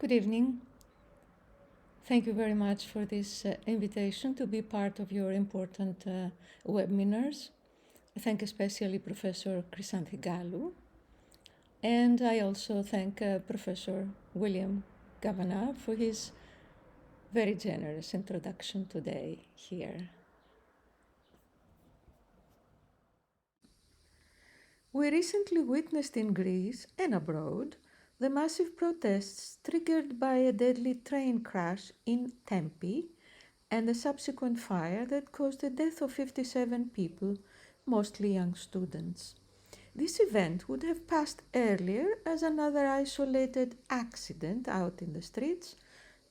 Good evening. Thank you very much for this invitation to be part of your important webinars. I thank especially Professor Chrysanthi Galu. And I also thank Professor William Kavanagh for his very generous introduction today here. We recently witnessed in Greece and abroad the massive protests triggered by a deadly train crash in Tempi and the subsequent fire that caused the death of 57 people, mostly young students. This event would have passed earlier as another isolated accident out in the streets,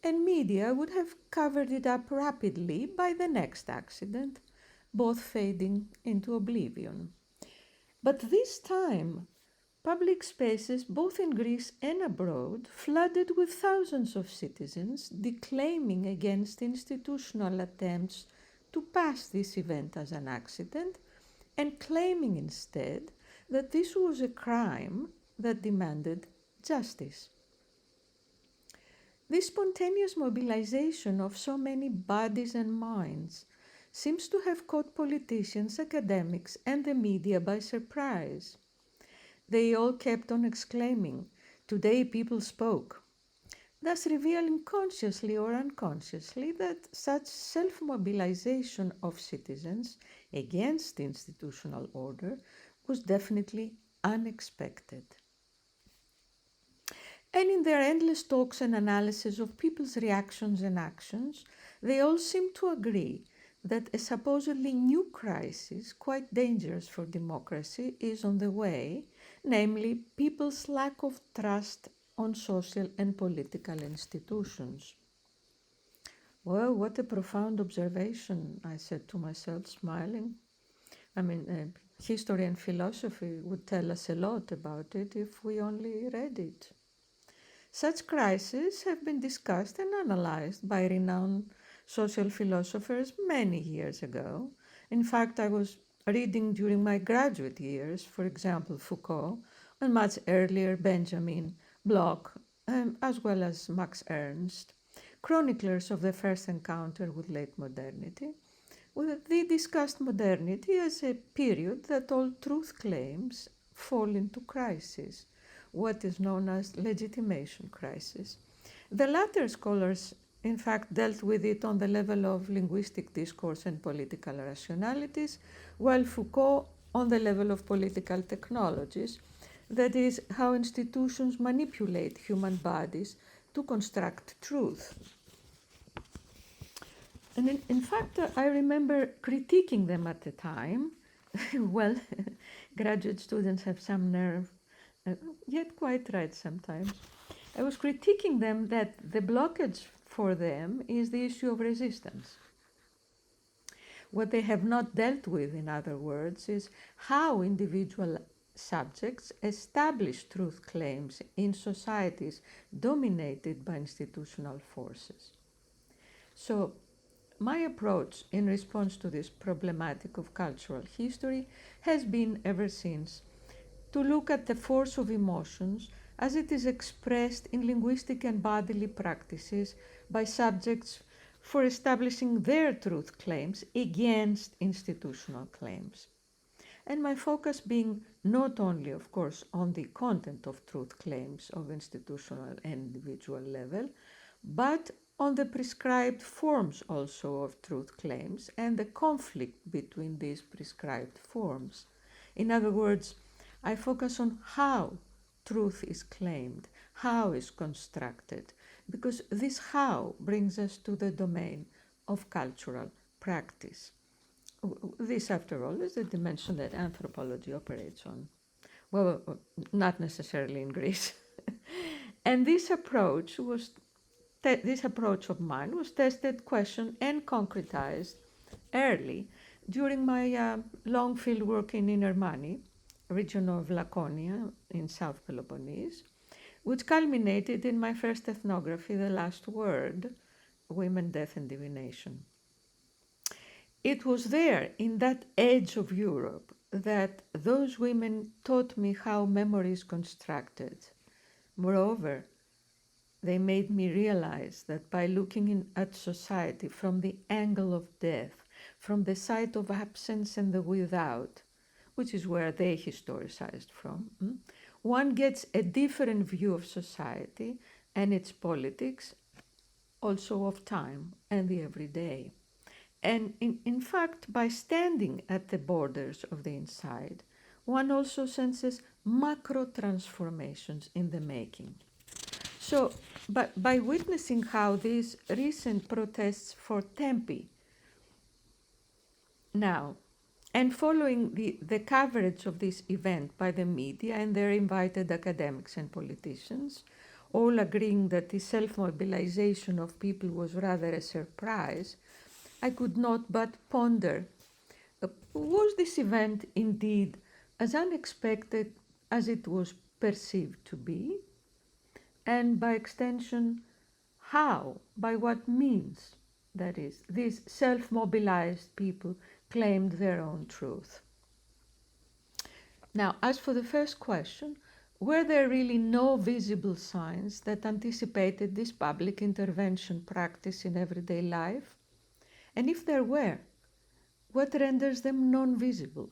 and media would have covered it up rapidly by the next accident, both fading into oblivion. But this time, public spaces, both in Greece and abroad, flooded with thousands of citizens declaiming against institutional attempts to pass this event as an accident and claiming instead that this was a crime that demanded justice. This spontaneous mobilization of so many bodies and minds seems to have caught politicians, academics, and the media by surprise. They all kept on exclaiming, "Today people spoke," thus revealing consciously or unconsciously that such self-mobilization of citizens against institutional order was definitely unexpected. And in their endless talks and analysis of people's reactions and actions, they all seem to agree that a supposedly new crisis, quite dangerous for democracy, is on the way, namely people's lack of trust on social and political institutions. Well, what a profound observation, I said to myself, smiling. History and philosophy would tell us a lot about it if we only read it. Such crises have been discussed and analyzed by renowned social philosophers many years ago. In fact, I was reading during my graduate years, for example, Foucault, and much earlier Benjamin Bloch, as well as Max Ernst, chroniclers of the first encounter with late modernity. They discussed modernity as a period that all truth claims fall into crisis, what is known as legitimation crisis. The latter scholars, in fact, dealt with it on the level of linguistic discourse and political rationalities, while Foucault on the level of political technologies, that is, how institutions manipulate human bodies to construct truth. And in fact, I remember critiquing them at the time. Well, graduate students have some nerve, yet quite right sometimes. I was critiquing them that the blockage for them is the issue of resistance. What they have not dealt with, in other words, is how individual subjects establish truth claims in societies dominated by institutional forces. So, my approach in response to this problematic of cultural history has been ever since to look at the force of emotions as it is expressed in linguistic and bodily practices by subjects for establishing their truth claims against institutional claims. And my focus being not only, of course, on the content of truth claims of institutional and individual level, but on the prescribed forms also of truth claims and the conflict between these prescribed forms. In other words, I focus on how truth is claimed, how is constructed, because this how brings us to the domain of cultural practice. This, after all, is the dimension that anthropology operates on. Well, not necessarily in Greece. And this approach of mine was tested, questioned, and concretized early during my long field work in Inner Mani, region of Laconia in South Peloponnese, which culminated in my first ethnography, The Last Word, Women, Death and Divination. It was there, in that edge of Europe, that those women taught me how memory is constructed. Moreover, they made me realize that by looking at society from the angle of death, from the side of absence and the without, which is where they historicized from, one gets a different view of society and its politics, also of time and the everyday. And in fact, by standing at the borders of the inside, one also senses macro transformations in the making. So, but by witnessing how these recent protests for Tempi now, and following the coverage of this event by the media and their invited academics and politicians, all agreeing that the self-mobilization of people was rather a surprise, I could not but ponder, was this event indeed as unexpected as it was perceived to be? And by extension, how, by what means, that is, these self-mobilized people claimed their own truth. Now, as for the first question, were there really no visible signs that anticipated this public intervention practice in everyday life? And if there were, what renders them non-visible?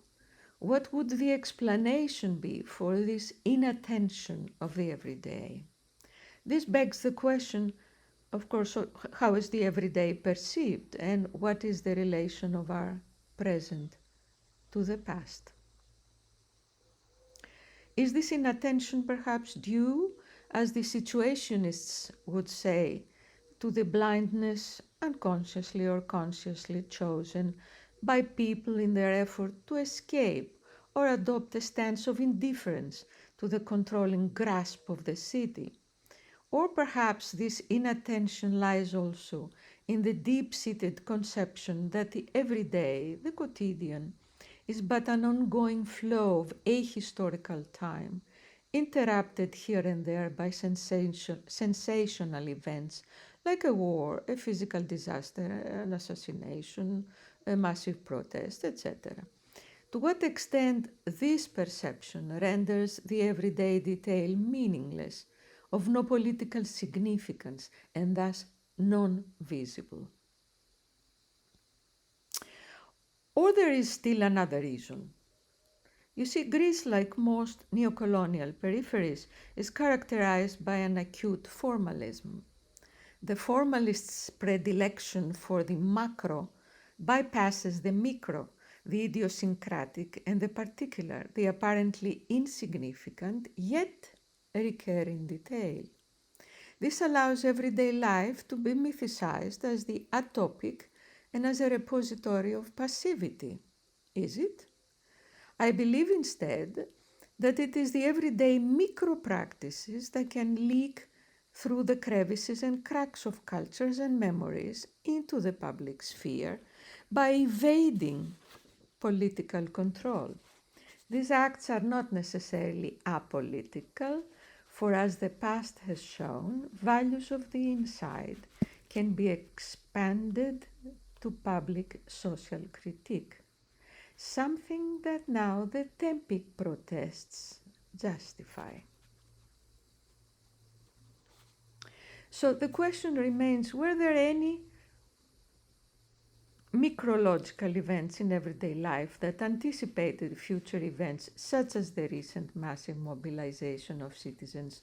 What would the explanation be for this inattention of the everyday? This begs the question, of course, how is the everyday perceived and what is the relation of our present to the past? Is this inattention perhaps due, as the situationists would say, to the blindness, unconsciously or consciously chosen by people in their effort to escape or adopt a stance of indifference to the controlling grasp of the city? Or perhaps this inattention lies also in the deep-seated conception that the everyday, the quotidian, is but an ongoing flow of ahistorical time, interrupted here and there by sensational events like a war, a physical disaster, an assassination, a massive protest, etc. To what extent this perception renders the everyday detail meaningless, of no political significance, and thus non-visible? Or there is still another reason. You see, Greece, like most neo-colonial peripheries, is characterized by an acute formalism. The formalists' predilection for the macro bypasses the micro, the idiosyncratic and the particular, the apparently insignificant, yet recurring detail. This allows everyday life to be mythicized as the atopic and as a repository of passivity. Is it? I believe instead that it is the everyday micro practices that can leak through the crevices and cracks of cultures and memories into the public sphere by evading political control. These acts are not necessarily apolitical, for as the past has shown, values of the inside can be expanded to public social critique, something that now the Tempi protests justify. So the question remains, were there any micrological events in everyday life that anticipated future events, such as the recent massive mobilization of citizens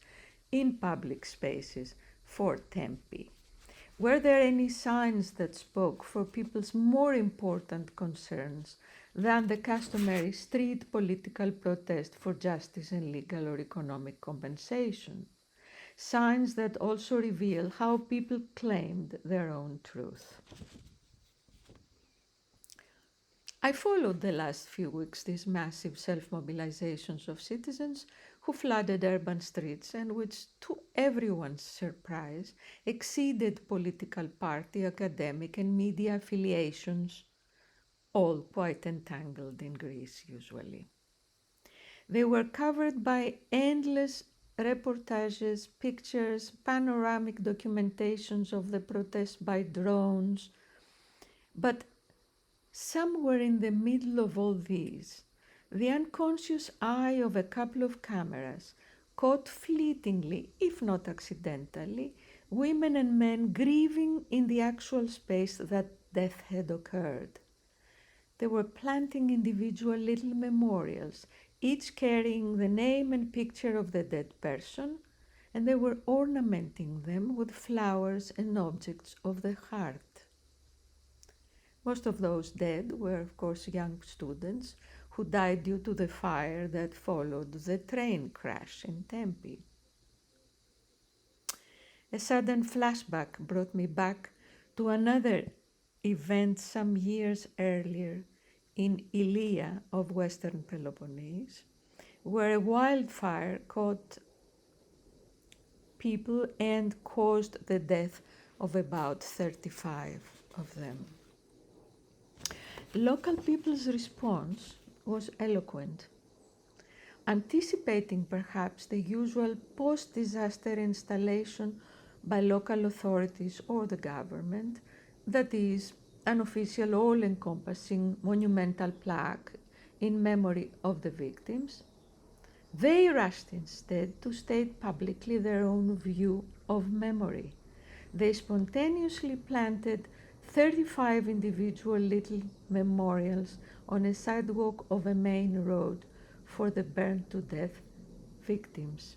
in public spaces for Tempi? Were there any signs that spoke for people's more important concerns than the customary street political protest for justice and legal or economic compensation? Signs that also reveal how people claimed their own truth. I followed the last few weeks these massive self-mobilizations of citizens who flooded urban streets and which, to everyone's surprise, exceeded political party, academic and media affiliations, all quite entangled in Greece usually. They were covered by endless reportages, pictures, panoramic documentations of the protest by drones, but somewhere in the middle of all these, the unconscious eye of a couple of cameras caught fleetingly, if not accidentally, women and men grieving in the actual space that death had occurred. They were planting individual little memorials, each carrying the name and picture of the dead person, and they were ornamenting them with flowers and objects of the heart. Most of those dead were, of course, young students who died due to the fire that followed the train crash in Tempi. A sudden flashback brought me back to another event some years earlier in Ilia of Western Peloponnese, where a wildfire caught people and caused the death of about 35 of them. Local people's response was eloquent, anticipating perhaps the usual post-disaster installation by local authorities or the government, that is, an official all-encompassing monumental plaque in memory of the victims. They rushed instead to state publicly their own view of memory. They spontaneously planted 35 individual little memorials on a sidewalk of a main road for the burned to death victims.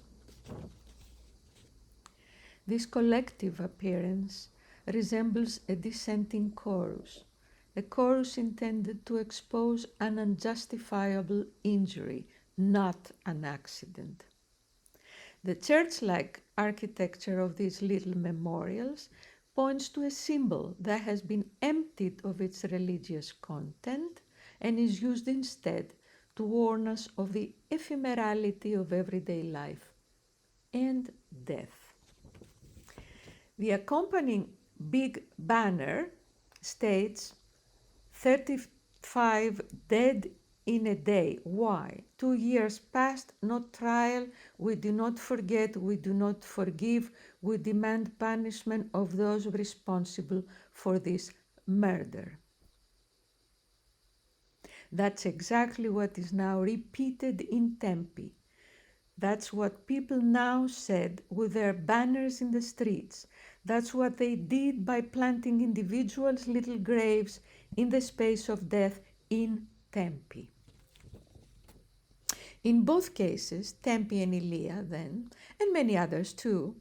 This collective appearance resembles a dissenting chorus, a chorus intended to expose an unjustifiable injury, not an accident. The church-like architecture of these little memorials points to a symbol that has been emptied of its religious content and is used instead to warn us of the ephemerality of everyday life and death. The accompanying big banner states 35 dead in a day. Why? 2 years passed, no trial. We do not forget, we do not forgive. We demand punishment of those responsible for this murder. That's exactly what is now repeated in Tempi. That's what people now said with their banners in the streets. That's what they did by planting individuals' little graves in the space of death in Tempi. In both cases, Tempi and Ilia then, and many others too,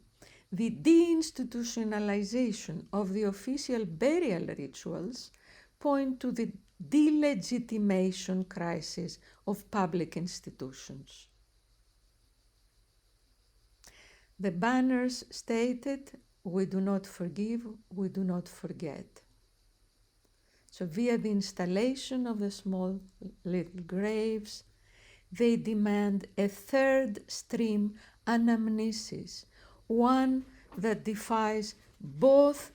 the deinstitutionalization of the official burial rituals point to the delegitimation crisis of public institutions. The banners stated, "We do not forgive, we do not forget." So via the installation of the small little graves, they demand a third stream anamnesis, one that defies both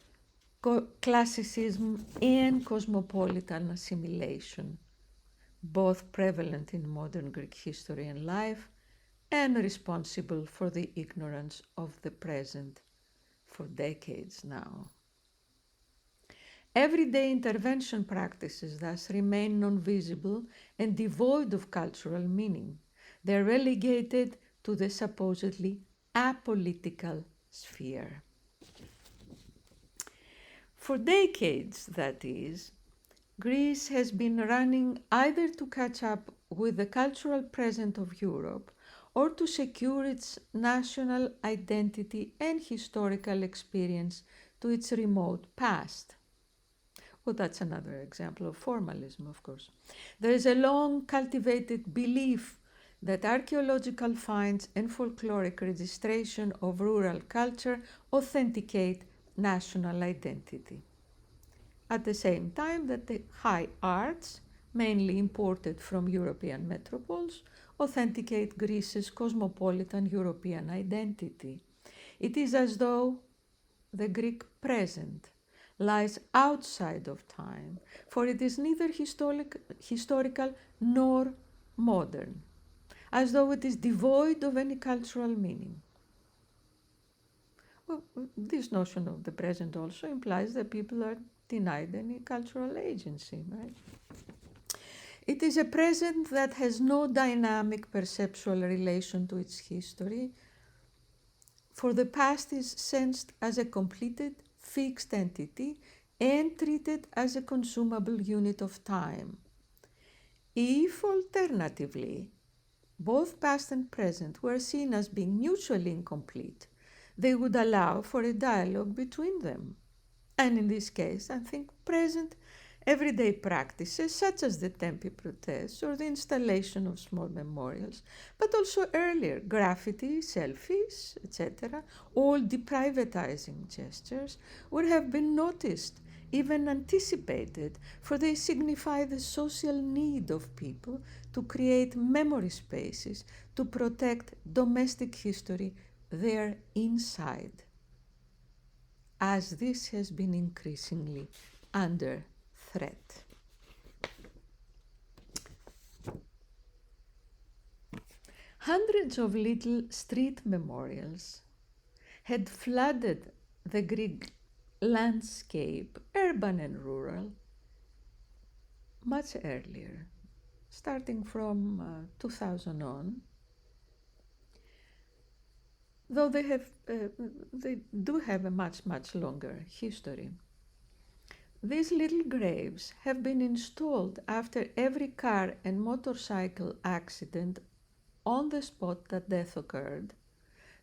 classicism and cosmopolitan assimilation, both prevalent in modern Greek history and life, and responsible for the ignorance of the present for decades now. Everyday intervention practices thus remain non-visible and devoid of cultural meaning. They're relegated to the supposedly apolitical sphere. For decades, that is, Greece has been running either to catch up with the cultural present of Europe or to secure its national identity and historical experience to its remote past. Well, that's another example of formalism, of course. There is a long cultivated belief that archaeological finds and folkloric registration of rural culture authenticate national identity. At the same time that the high arts, mainly imported from European metropoles, authenticate Greece's cosmopolitan European identity. It is as though the Greek present lies outside of time, for it is neither historical nor modern, as though it is devoid of any cultural meaning. Well, this notion of the present also implies that people are denied any cultural agency, right? It is a present that has no dynamic perceptual relation to its history, for the past is sensed as a completed, fixed entity and treated as a consumable unit of time. If, alternatively, both past and present were seen as being mutually incomplete, they would allow for a dialogue between them. And in this case, I think present everyday practices such as the Tempi protests or the installation of small memorials, but also earlier graffiti, selfies, etc., all deprivatizing gestures would have been noticed, even anticipated, for they signify the social need of people to create memory spaces to protect domestic history there inside, as this has been increasingly under threat. Hundreds of little street memorials had flooded the Greek landscape, urban and rural, much earlier, starting from 2000 on, though they do have a much longer history. These little graves have been installed after every car and motorcycle accident on the spot that death occurred,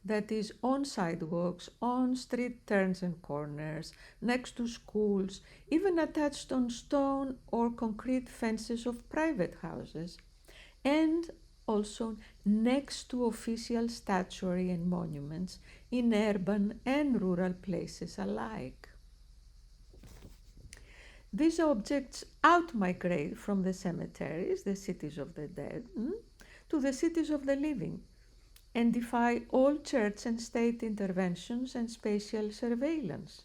that is, on sidewalks, on street turns and corners, next to schools, even attached on stone or concrete fences of private houses, and also next to official statuary and monuments in urban and rural places alike. These objects outmigrate from the cemeteries, the cities of the dead, to the cities of the living, and defy all church and state interventions and spatial surveillance.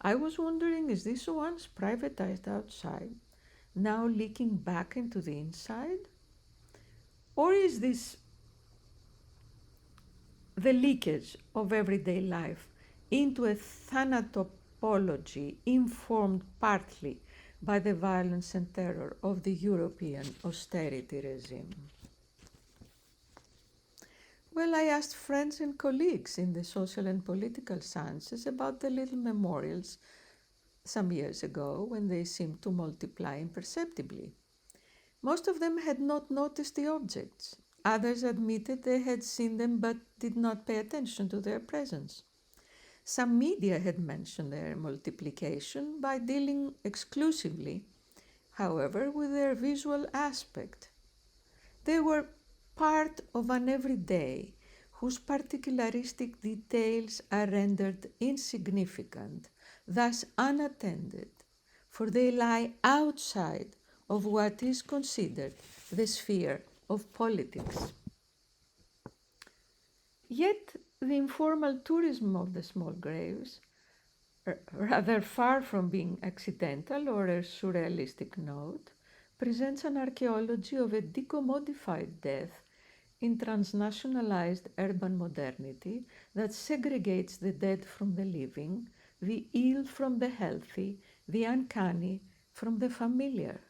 I was wondering, is this once privatized outside, now leaking back into the inside? Or is this the leakage of everyday life into a thanatopology informed partly by the violence and terror of the European austerity regime? Well, I asked friends and colleagues in the social and political sciences about the little memorials some years ago when they seemed to multiply imperceptibly. Most of them had not noticed the objects. Others admitted they had seen them but did not pay attention to their presence. Some media had mentioned their multiplication by dealing exclusively, however, with their visual aspect. They were part of an everyday whose particularistic details are rendered insignificant, thus unattended, for they lie outside of what is considered the sphere of politics. Yet the informal tourism of the small graves, rather far from being accidental or a surrealistic note, presents an archaeology of a decommodified death in transnationalized urban modernity that segregates the dead from the living, the ill from the healthy, the uncanny from the familiar.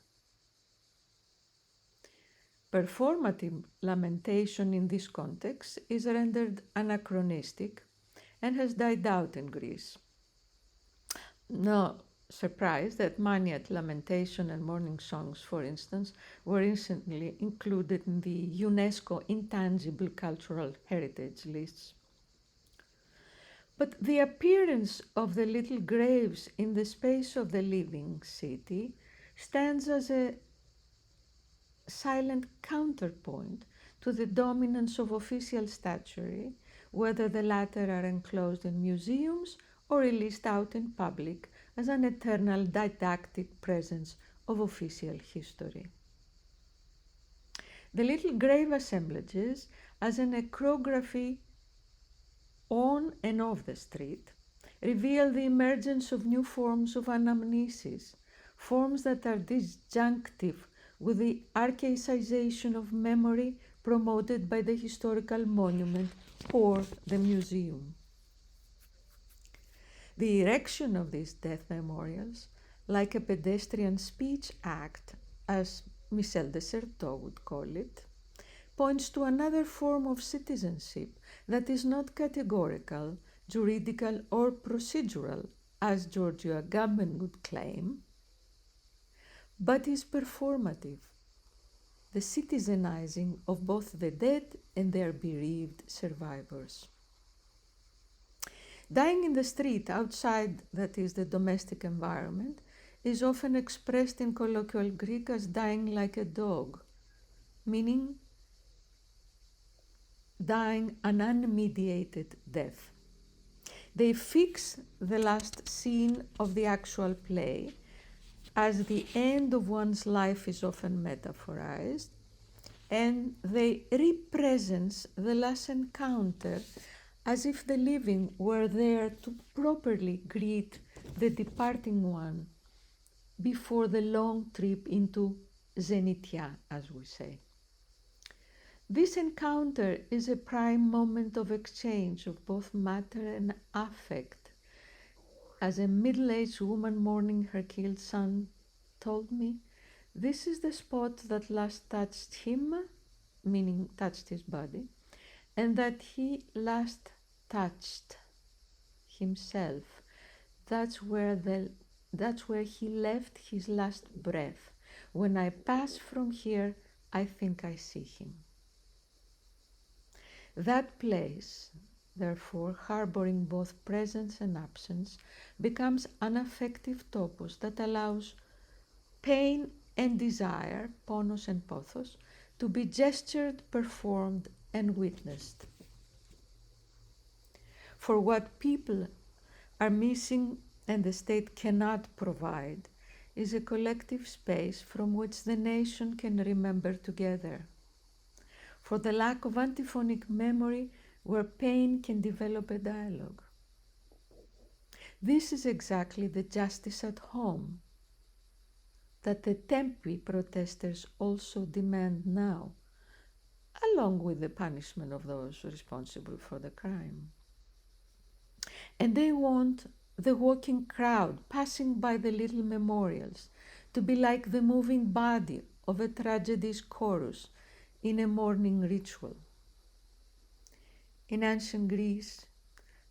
Performative lamentation in this context is rendered anachronistic and has died out in Greece. No surprise that Maniat lamentation and mourning songs, for instance, were recently included in the UNESCO Intangible Cultural Heritage lists. But the appearance of the little graves in the space of the living city stands as a silent counterpoint to the dominance of official statuary, whether the latter are enclosed in museums or released out in public as an eternal didactic presence of official history. The little grave assemblages as a necrography on and off the street reveal the emergence of new forms of anamnesis, forms that are disjunctive with the archaicization of memory promoted by the historical monument or the museum. The erection of these death memorials, like a pedestrian speech act, as Michel de Certeau would call it, points to another form of citizenship that is not categorical, juridical, or procedural, as Giorgio Agamben would claim, but is performative, the citizenizing of both the dead and their bereaved survivors. Dying in the street outside, that is, the domestic environment, is often expressed in colloquial Greek as dying like a dog, meaning dying an unmediated death. They fix the last scene of the actual play, as the end of one's life is often metaphorized, and they represent the last encounter as if the living were there to properly greet the departing one before the long trip into Zenitia, as we say. This encounter is a prime moment of exchange of both matter and affect. As a middle-aged woman mourning her killed son told me, this is the spot that last touched him, meaning touched his body, and that he last touched himself. That's where he left his last breath. When I pass from here, I think I see him. That place, therefore, harboring both presence and absence, becomes an affective topos that allows pain and desire, ponos and pothos, to be gestured, performed, and witnessed. For what people are missing and the state cannot provide is a collective space from which the nation can remember together. For the lack of antiphonic memory where pain can develop a dialogue. This is exactly the justice at home that the Tempi protesters also demand now, along with the punishment of those responsible for the crime. And they want the walking crowd passing by the little memorials to be like the moving body of a tragedy's chorus in a mourning ritual. In ancient Greece,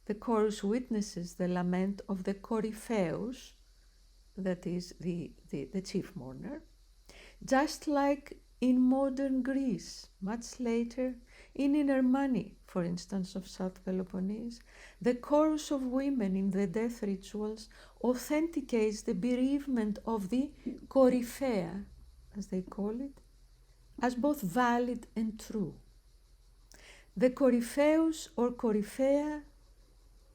the chorus witnesses the lament of the Korypheus, that is the chief mourner, just like in modern Greece, much later, in Inner Money, for instance, of South Peloponnese, the chorus of women in the death rituals authenticates the bereavement of the Koryphea, as they call it, as both valid and true. The Korypheus or Koryphea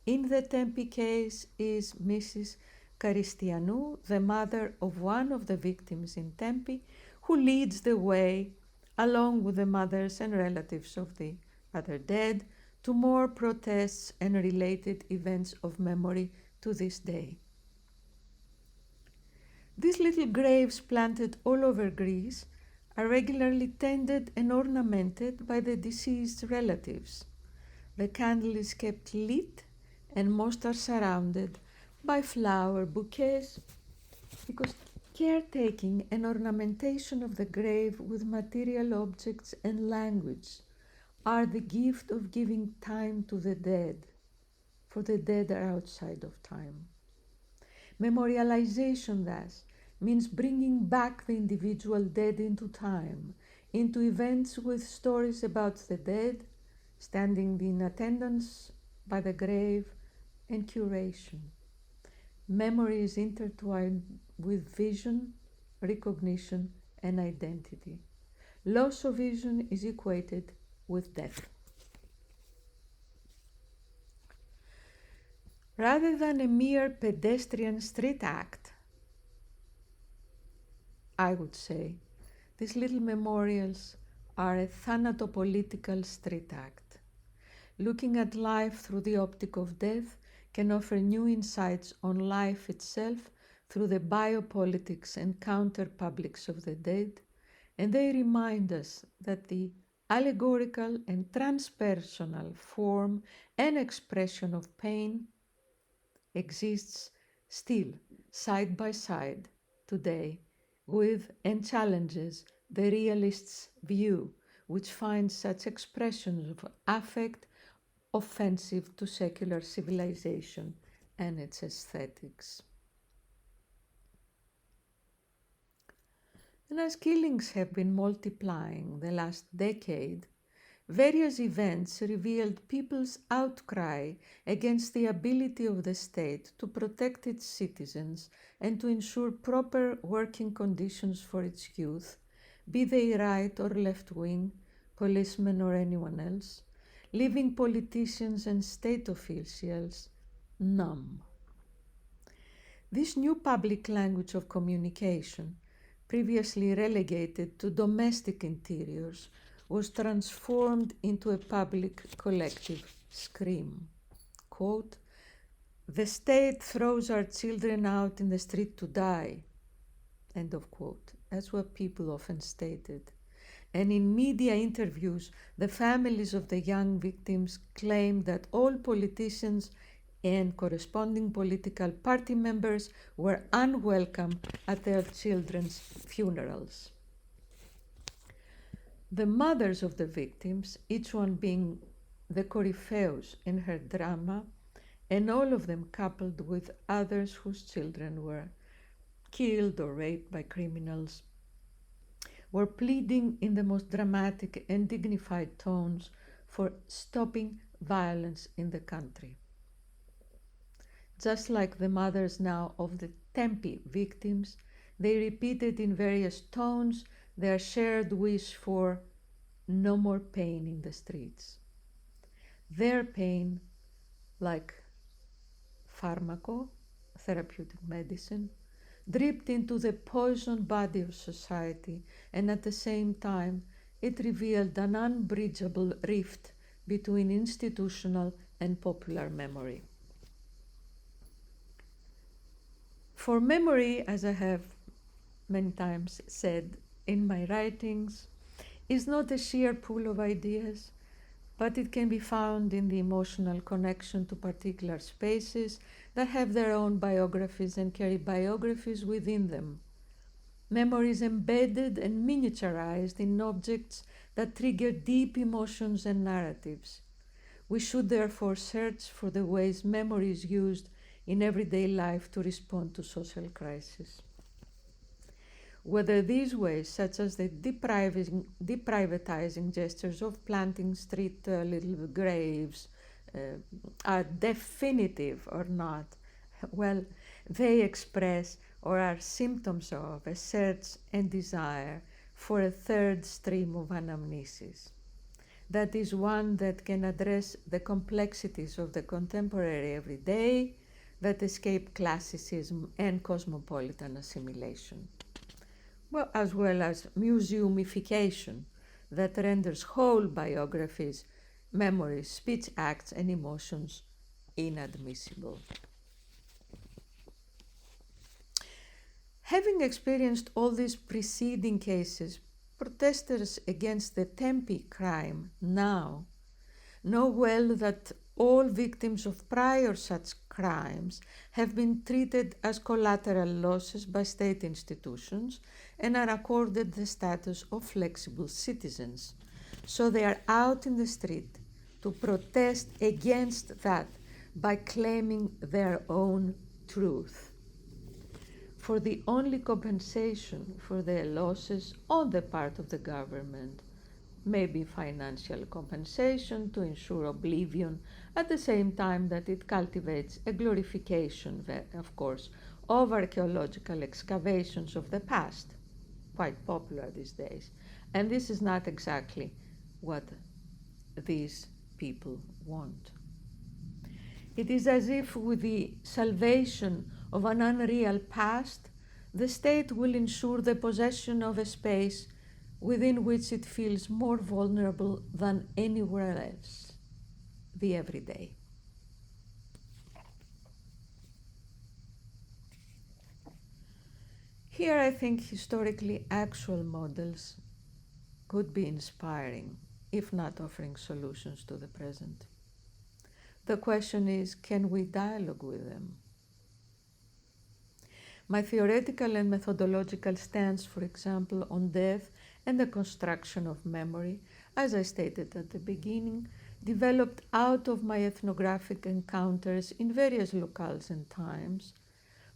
in the Tempi case is Mrs. Charistianou, the mother of one of the victims in Tempi, who leads the way, along with the mothers and relatives of the other dead, to more protests and related events of memory to this day. These little graves planted all over Greece are regularly tended and ornamented by the deceased relatives. The candle is kept lit and most are surrounded by flower bouquets because caretaking and ornamentation of the grave with material objects and language are the gift of giving time to the dead, for the dead are outside of time. Memorialization, thus, means bringing back the individual dead into time, into events with stories about the dead, standing in attendance by the grave, and curation. Memory is intertwined with vision, recognition, and identity. Loss of vision is equated with death. Rather than a mere pedestrian street act, I would say, these little memorials are a thanatopolitical street act. Looking at life through the optic of death can offer new insights on life itself through the biopolitics and counter-publics of the dead, and they remind us that the allegorical and transpersonal form and expression of pain exists still side by side today with and challenges the realist's view, which finds such expressions of affect offensive to secular civilization and its aesthetics. And as killings have been multiplying the last decade, various events revealed people's outcry against the ability of the state to protect its citizens and to ensure proper working conditions for its youth, be they right or left wing, policemen or anyone else, leaving politicians and state officials numb. This new public language of communication, previously relegated to domestic interiors, was transformed into a public collective scream. Quote, "The state throws our children out in the street to die." End of quote. That's what people often stated. And in media interviews, the families of the young victims claimed that all politicians and corresponding political party members were unwelcome at their children's funerals. The mothers of the victims, each one being the corypheus in her drama, and all of them coupled with others whose children were killed or raped by criminals, were pleading in the most dramatic and dignified tones for stopping violence in the country. Just like the mothers now of the Tempi victims, they repeated in various tones their shared wish for no more pain in the streets. Their pain, like pharmaco, therapeutic medicine, dripped into the poisoned body of society, and at the same time it revealed an unbridgeable rift between institutional and popular memory. For memory, as I have many times said in my writings, is not a sheer pool of ideas, but it can be found in the emotional connection to particular spaces that have their own biographies and carry biographies within them. Memory is embedded and miniaturized in objects that trigger deep emotions and narratives. We should therefore search for the ways memory is used in everyday life to respond to social crisis. Whether these ways, such as the deprivatizing gestures of planting street little graves, are definitive or not, well, they express or are symptoms of a search and desire for a third stream of anamnesis. That is one that can address the complexities of the contemporary everyday that escape classicism and cosmopolitan assimilation. Well, as well as museumification that renders whole biographies, memories, speech acts, and emotions inadmissible. Having experienced all these preceding cases, protesters against the Tempi crime now know well that all victims of prior such crimes have been treated as collateral losses by state institutions and are accorded the status of flexible citizens. So they are out in the street to protest against that by claiming their own truth. For the only compensation for their losses on the part of the government may be financial compensation to ensure oblivion, at the same time that it cultivates a glorification, of course, of archaeological excavations of the past, quite popular these days. And this is not exactly what these people want. It is as if with the salvation of an unreal past, the state will ensure the possession of a space within which it feels more vulnerable than anywhere else, the everyday. Here I think historically actual models could be inspiring, if not offering solutions to the present. The question is, can we dialogue with them? My theoretical and methodological stance, for example, on death and the construction of memory, as I stated at the beginning, developed out of my ethnographic encounters in various locales and times,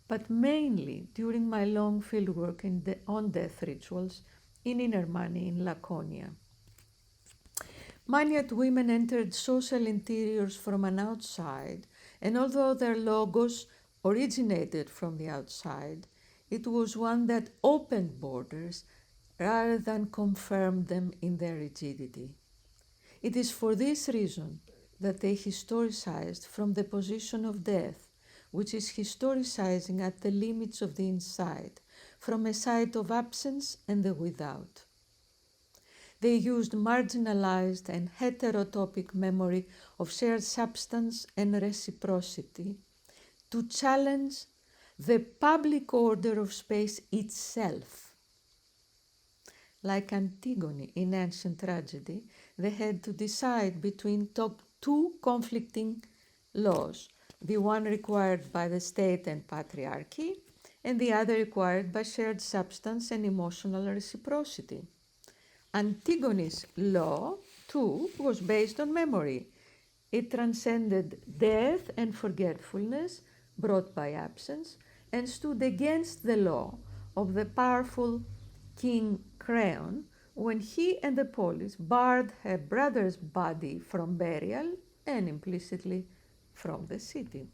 but mainly during my long fieldwork on death rituals in Inner Mani in Laconia. Maniat women entered social interiors from an outside, and although their logos originated from the outside, it was one that opened borders rather than confirmed them in their rigidity. It is for this reason that they historicized from the position of death, which is historicizing at the limits of the inside, from a side of absence and the without. They used marginalized and heterotopic memory of shared substance and reciprocity to challenge the public order of space itself. Like Antigone in ancient tragedy, they had to decide between two conflicting laws, the one required by the state and patriarchy, and the other required by shared substance and emotional reciprocity. Antigone's law, too, was based on memory. It transcended death and forgetfulness brought by absence and stood against the law of the powerful King Creon when he and the police barred her brother's body from burial and implicitly from the city.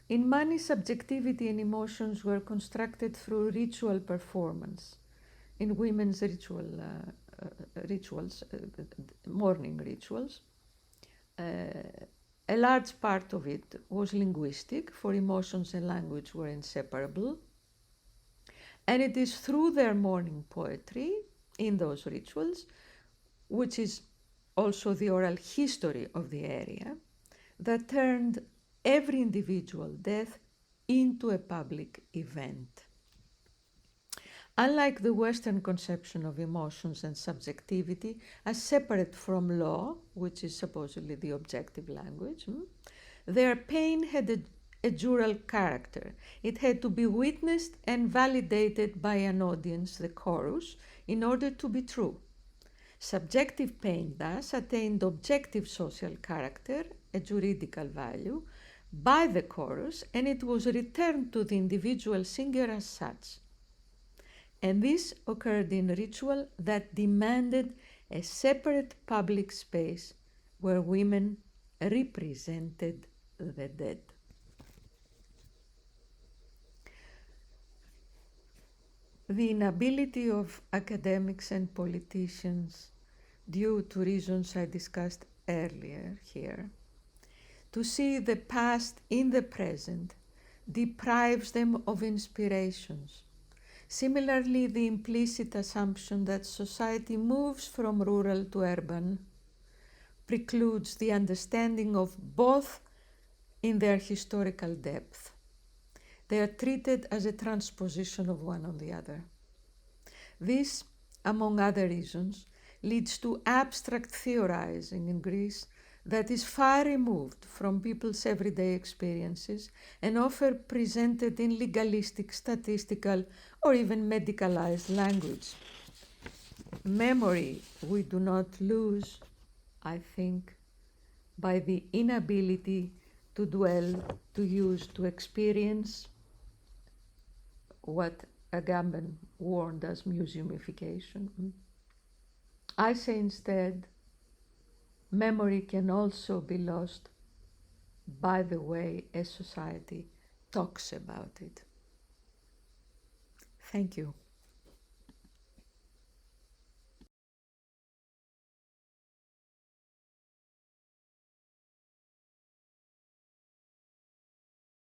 In Mani, subjectivity and emotions were constructed through ritual performance. In women's morning rituals, a large part of it was linguistic, for emotions and language were inseparable. And it is through their morning poetry in those rituals, which is also the oral history of the area, that turned every individual death into a public event. Unlike the Western conception of emotions and subjectivity as separate from law, which is supposedly the objective language, their pain had a jural character. It had to be witnessed and validated by an audience, the chorus, in order to be true. Subjective pain thus attained objective social character, a juridical value, by the chorus, and it was returned to the individual singer as such. And this occurred in ritual that demanded a separate public space where women represented the dead. The inability of academics and politicians, due to reasons I discussed earlier here, to see the past in the present deprives them of inspirations. Similarly, the implicit assumption that society moves from rural to urban precludes the understanding of both in their historical depth. They are treated as a transposition of one on the other. This, among other reasons, leads to abstract theorizing in Greece that is far removed from people's everyday experiences and often presented in legalistic, statistical, or even medicalized language. Memory we do not lose, I think, by the inability to dwell, to use, to experience what Agamben warned as museumification. I say instead, memory can also be lost by the way a society talks about it. Thank you.